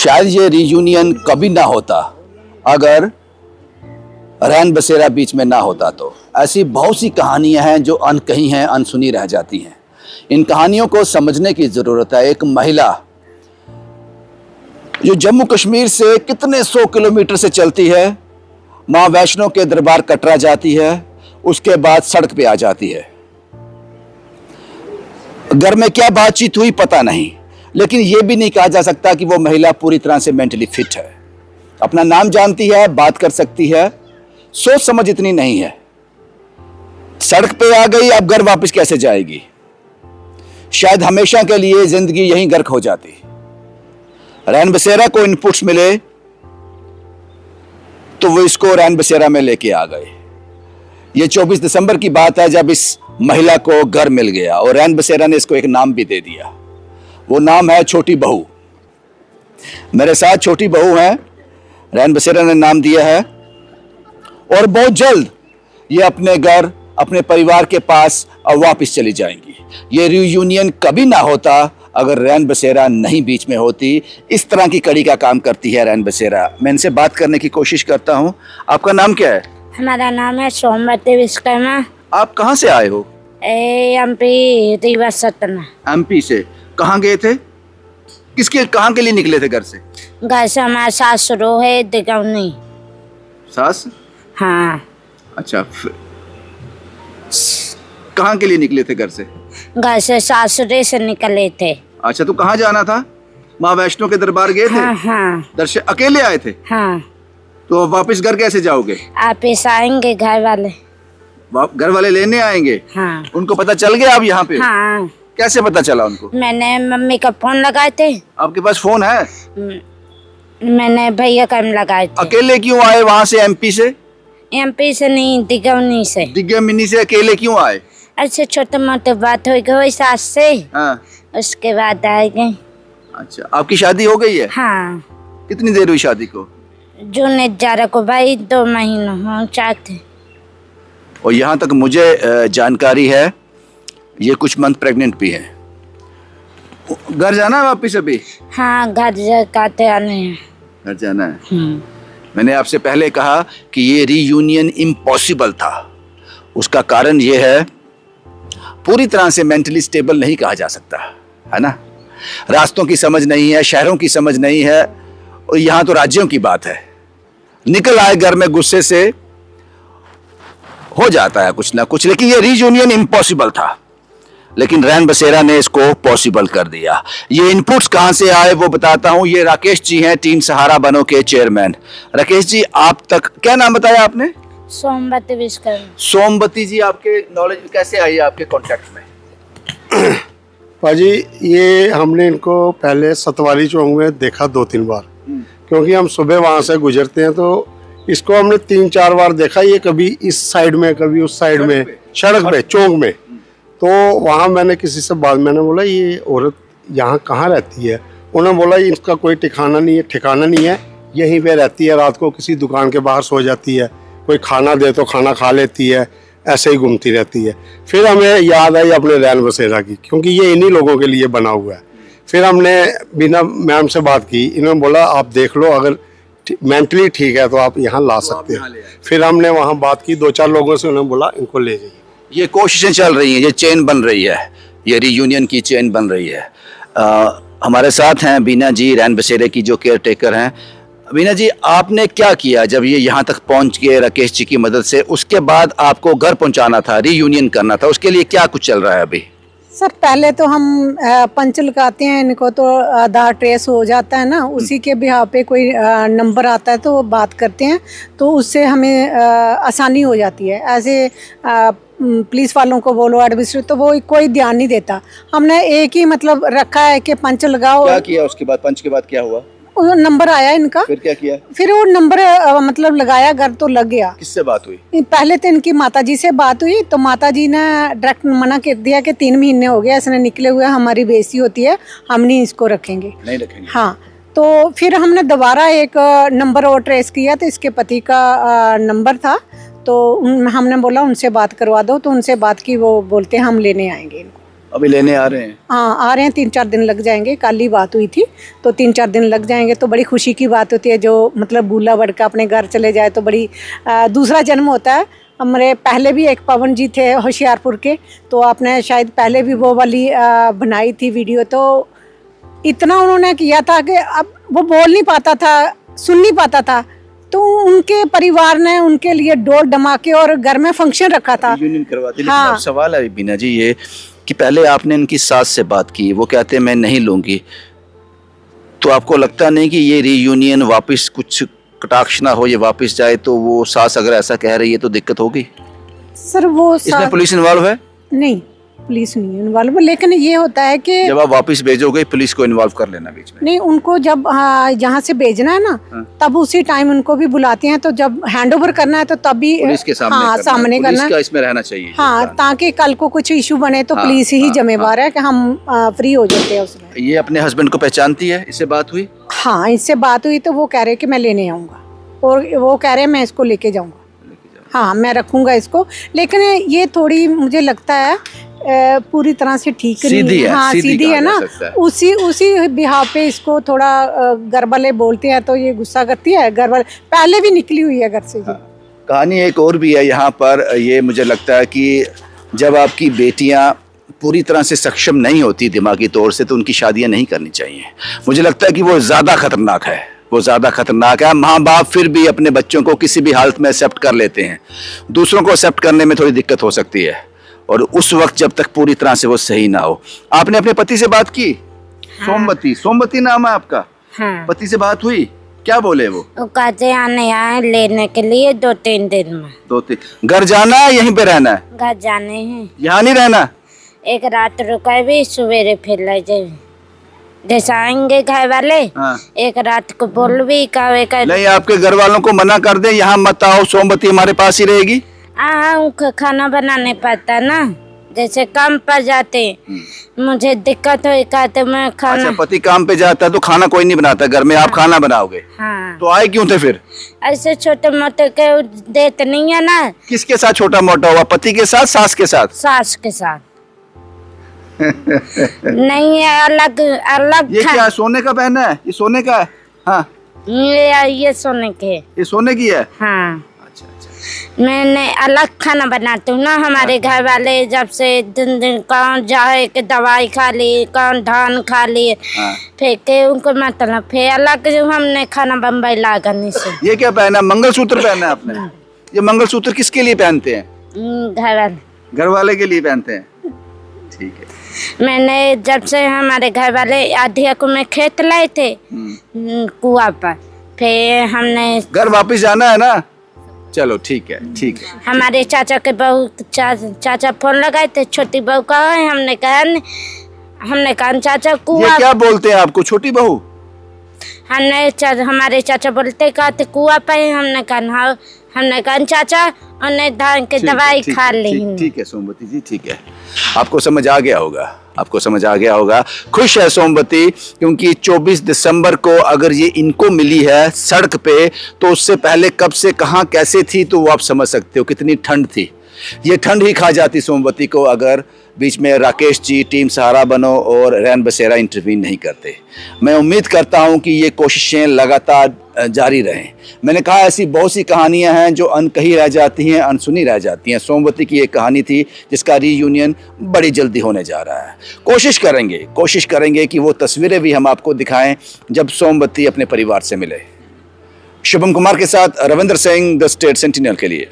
शायद ये रीयूनियन कभी ना होता अगर रैन बसेरा बीच में ना होता। तो ऐसी बहुत सी कहानियां हैं जो अनकही हैं, अनसुनी रह जाती हैं। इन कहानियों को समझने की ज़रूरत है। एक महिला जो जम्मू कश्मीर से कितने 100 किलोमीटर से चलती है, माँ वैष्णो के दरबार कटरा जाती है, उसके बाद सड़क पे आ जाती है। घर में क्या बातचीत हुई पता नहीं, लेकिन यह भी नहीं कहा जा सकता कि वो महिला पूरी तरह से मेंटली फिट है। अपना नाम जानती है, बात कर सकती है, सोच समझ इतनी नहीं है। सड़क पे आ गई, अब घर वापस कैसे जाएगी? शायद हमेशा के लिए जिंदगी यहीं गर्क हो जाती। रैन बसेरा को इनपुट्स मिले तो वो इसको रैन बसेरा में लेके आ गए। ये 24 दिसंबर की बात है जब इस महिला को घर मिल गया और रैन बसेरा ने इसको एक नाम भी दे दिया। वो नाम है छोटी बहू। मेरे साथ छोटी बहू है, रैन बसेरा ने नाम दिया है। और बहुत जल्द ये अपने घर, अपने परिवार के पास वापस चली जाएंगी। ये रियूनियन कभी ना होता अगर रैन बसेरा नहीं बीच में होती। इस तरह की कड़ी का काम करती है रैन बसेरा। मैं इनसे बात करने की कोशिश करता हूँ। आपका नाम क्या है? हमारा नाम है सोमवती विश्वकर्मा। आप कहाँ से आए हो? एमपी रीवा सतना। एमपी से कहाँ गए थे? कहाँ के लिए निकले थे घर से? घर से हमारा सासुर है दिगौनी। सास? हाँ। अच्छा, कहाँ के लिए निकले थे घर से? घर से सासुरे से निकले थे। अच्छा, तो कहाँ जाना था? माँ वैष्णो के दरबार गए थे? हाँ हाँ। दर्शन अकेले आए थे? हाँ। तो वापस घर कैसे जाओगे? वापस आएंगे घर वाले। घर वाले लेने आएंगे? हाँ। उनको पता चल गया आप यहाँ पे? हाँ। कैसे पता चला उनको? मैंने मम्मी का फोन लगाए थे। आपके पास फोन है? मैंने भैया का लगाए थे। अकेले क्यों आए वहाँ से? एमपी से? एमपी से नहीं, दिगौनी से। दिगौनी से अकेले क्यों आए? अच्छा, छोटे मोटे बात हो गई सास से। हाँ। उसके बाद आ गए। अच्छा, आपकी शादी हो गई है? हाँ। कितनी देर हुई शादी को? जून 11 को भाई, 2 महीने हो चाहते। और यहाँ तक मुझे जानकारी है ये कुछ मंथ प्रेग्नेंट भी है। घर जाना है वापिस अभी? हाँ, घर जाते आने हैं। घर जाना है। मैंने आपसे पहले कहा कि ये रीयूनियन इम्पॉसिबल था। उसका कारण ये है, पूरी तरह से मेंटली स्टेबल नहीं कहा जा सकता है ना। रास्तों की समझ नहीं है, शहरों की समझ नहीं है, और यहाँ तो राज्यों की बात है। निकल आए घर में गुस्से से, हो जाता है कुछ ना कुछ। लेकिन ये रीयूनियन इम्पॉसिबल था, लेकिन रैन बसेरा ने इसको पॉसिबल कर दिया। ये इनपुट्स कहां से आए वो बताता हूं। ये राकेश जी हैं, टीम सहारा बनो के चेयरमैन। राकेश जी, आप तक क्या नाम बताया आपने? सोमवती विश्वकर्मा। सोमवती जी, आपके नॉलेज में कैसे आई, आपके कॉन्टेक्ट में? पाजी, ये हमने इनको पहले सतवारी चौक में देखा 2-3 बार, क्योंकि हम सुबह वहाँ से गुजरते हैं। तो इसको हमने 3-4 बार देखा। ये कभी इस साइड में, कभी उस साइड में, सड़क पे, चौक में। तो वहाँ मैंने किसी से बात, मैंने बोला ये औरत यहाँ कहाँ रहती है? उन्होंने बोला इसका कोई ठिकाना नहीं है, यहीं पे रहती है। रात को किसी दुकान के बाहर सो जाती है, कोई खाना दे तो खाना खा लेती है, ऐसे ही घूमती रहती है। फिर हमें याद आई अपने रैन बसेरा की, क्योंकि ये इन्हीं लोगों के लिए बना हुआ है। फिर हमने बिना मैम से बात की, इन्होंने बोला आप देख लो, अगर मेंटली ठीक है तो आप यहाँ ला सकते हैं। फिर हमने वहाँ बात की 2-4 लोगों से, उन्होंने बोला इनको ले जाइए। ये कोशिशें चल रही हैं, ये चेन बन रही है, ये रीयूनियन की चेन बन रही है। हमारे साथ हैं बीना जी, रैन बसेरे की जो केयर टेकर हैं। बीना जी, आपने क्या किया जब ये यहाँ तक पहुँच गए राकेश जी की मदद से? उसके बाद आपको घर पहुँचाना था, रीयूनियन करना था, उसके लिए क्या कुछ चल रहा है अभी? सर, पहले तो हम पंच लगाते हैं इनको, तो आधार ट्रेस हो जाता है ना, उसी के बिहार पे कोई नंबर आता है तो वो बात करते हैं, तो उससे हमें आसानी हो जाती है। ऐसे पुलिस वालों को बोलो, एडमिनिस्ट्रेटर, तो वो कोई ध्यान नहीं देता। हमने एक ही मतलब रखा है कि पंच लगाओ। क्या किया उसके बाद? पंच के बाद क्या हुआ? वो नंबर आया इनका। फिर क्या किया? फिर वो नंबर मतलब लगाया, घर तो लग गया। किससे बात हुई? पहले तो इनकी माताजी से बात हुई, तो माताजी ने डायरेक्ट मना कर दिया कि 3 महीने हो गया इसने निकले हुए, हमारी बेइज्जती होती है, हम नहीं इसको रखेंगे। नहीं रखेंगे। हाँ, तो फिर हमने दोबारा एक नंबर और ट्रेस किया, तो इसके पति का नंबर था, तो हमने बोला उनसे बात करवा दो, तो उनसे बात की, वो बोलते हैं हम लेने आएंगे इनको। अभी लेने आ रहे हैं? हाँ, आ रहे हैं, 3-4 दिन लग जाएंगे। कल ही बात हुई थी, तो 3-4 दिन लग जाएंगे। तो बड़ी खुशी की बात होती है, जो मतलब बूढ़ा लड़का अपने घर चले जाए तो बड़ी दूसरा जन्म होता है। हमारे पहले भी एक पवन जी थे होशियारपुर के, तो आपने शायद पहले भी वो वाली बनाई थी वीडियो। तो इतना उन्होंने किया था कि अब वो बोल नहीं पाता था, सुन नहीं पाता था, तो उनके परिवार ने उनके लिए डोर धमाके और घर में फंक्शन रखा था। यूनियन करवाते। लेकिन हाँ। अब सवाल है बीना जी ये कि पहले आपने इनकी सास से बात की, वो कहते हैं मैं नहीं लूंगी, तो आपको लगता नहीं कि ये रीयूनियन वापस कुछ कटाक्ष ना हो, ये वापस जाए, तो वो सास अगर ऐसा कह रही है तो दिक्कत होगी? सर वो इसमें पुलिस इन्वॉल्व है? नहीं, पुलिस नहीं इन्वॉल्व, लेकिन ये होता है कि जब आप वापस भेजोगे पुलिस को इन्वॉल्व कर लेना बीच में। नहीं, उनको जब यहाँ से भेजना है ना, तब उसी टाइम उनको भी बुलाते हैं। तो जब हैंड ओवर करना है तो तभी पुलिस के सामने हाँ, सामने पुलिस करना का है। इसमें रहना चाहिए। हाँ, ताकि कल को कुछ इशू बने तो हाँ, पुलिस ही हाँ, जिम्मेवार है कि हम फ्री हो जाते हैं उसमें। ये अपने हस्बैंड को पहचानती है? इससे बात हुई? हाँ, इससे बात हुई तो वो कह रहे कि मैं लेने आऊँगा, और वो कह रहे हैं मैं इसको लेके जाऊँगा। हाँ, मैं रखूँगा इसको। लेकिन ये थोड़ी मुझे लगता है पूरी तरह से ठीक नहीं सीधी है, हाँ, सीधी सीधी कहा है जा ना। सकता है। उसी बिहाव पे इसको थोड़ा घर वाले बोलते हैं तो ये गुस्सा करती है। घर वाले पहले भी निकली हुई है घर से ये। कहानी एक और भी है यहाँ पर। ये मुझे लगता है कि जब आपकी बेटियाँ पूरी तरह से सक्षम नहीं होती दिमागी तौर से, तो उनकी शादियाँ नहीं करनी चाहिए। मुझे लगता है कि वो ज़्यादा खतरनाक है, वो ज़्यादा खतरनाक है। माँ बाप फिर भी अपने बच्चों को किसी भी हालत में एक्सेप्ट कर लेते हैं, दूसरों को एक्सेप्ट करने में थोड़ी दिक्कत हो सकती है, और उस वक्त जब तक पूरी तरह से वो सही ना हो। आपने अपने पति से बात की? सोमवती, सोमवती नाम है आपका? हाँ। पति से बात हुई? क्या बोले वो? वो कहते आने आए लेने के लिए 2-3 दिन में। 2-3 घर जाना है, यहीं पे रहना है? घर जाने हैं, यहाँ नहीं रहना? एक रात रुके भी, सवेरे फिर ले जाए। जैसे आएंगे घर वाले, हाँ। एक रात को बोल भी कहे नहीं, आपके घर वालों को मना कर दे, यहाँ मत आओ, सोमवती हमारे पास ही रहेगी। उनको खाना बनाने पड़ता ना, जैसे काम पर जाते, मुझे दिक्कत हो कहते मैं खाना। अच्छा, पति काम पे जाता है तो खाना कोई नहीं बनाता घर में, आप खाना बनाओगे? हाँ, तो आए क्यों थे फिर? ऐसे छोटे मोटे के देते नहीं है ना। किसके साथ छोटा मोटा हुआ? पति के साथ, सास के साथ? सास के साथ नहीं है, अलग अलग। ये क्या सोने का पहना है? ये सोने का है? हाँ, ये सोने के। ये सोने की है? हाँ, अच्छा अच्छा। मैंने अलग खाना बनाती हूँ ना। हमारे घर वाले जब से दिन कौन जाए के दवाई खा ली, कौन धान खा ली, हाँ। फिर के उनको मतलब फिर अलग जो हमने खाना बम्बई लागनी से। ये क्या पहना? मंगलसूत्र पहना है आपने? ये मंगलसूत्र किसके लिए पहनते हैं? घर वाले, घर वाले के लिए पहनते हैं। ठीक है। मैंने जब से हमारे घर वाले आधिया में खेत लाए थे कुआ पर, फिर हमने घर वापस जाना है ना? चलो ठीक है, ठीक है। हमारे चाचा के बहू चाचा फोन लगाए थे, छोटी बहू का है। हमने कहा चाचा ये कुआ। क्या बोलते हैं आपको, छोटी बहू? हमारे चाचा बोलते कहते कुआ पे। हमने कहा चाचा उन्हें धान के दवाई खा ली। ठीक है सोमवती जी, ठीक है। आपको समझ आ गया होगा, आपको समझ आ गया होगा। खुश है सोमवती, क्योंकि 24 दिसंबर को अगर ये इनको मिली है सड़क पे, तो उससे पहले कब से कहां कैसे थी, तो वो आप समझ सकते हो कितनी ठंड थी। ये ठंड ही खा जाती सोमवती को अगर बीच में राकेश जी, टीम सहारा बनो और रैन बसेरा इंटरवीन नहीं करते। मैं उम्मीद करता हूं कि ये कोशिशें लगातार जारी रहें। मैंने कहा ऐसी बहुत सी कहानियां हैं जो अनकही रह जाती हैं, अनसुनी रह जाती हैं। सोमवती की एक कहानी थी जिसका रीयूनियन बड़ी जल्दी होने जा रहा है। कोशिश करेंगे कि वो तस्वीरें भी हम आपको दिखाएं जब सोमवती अपने परिवार से मिले। शुभम कुमार के साथ Ravindra Singh, the state sentinel के लिए।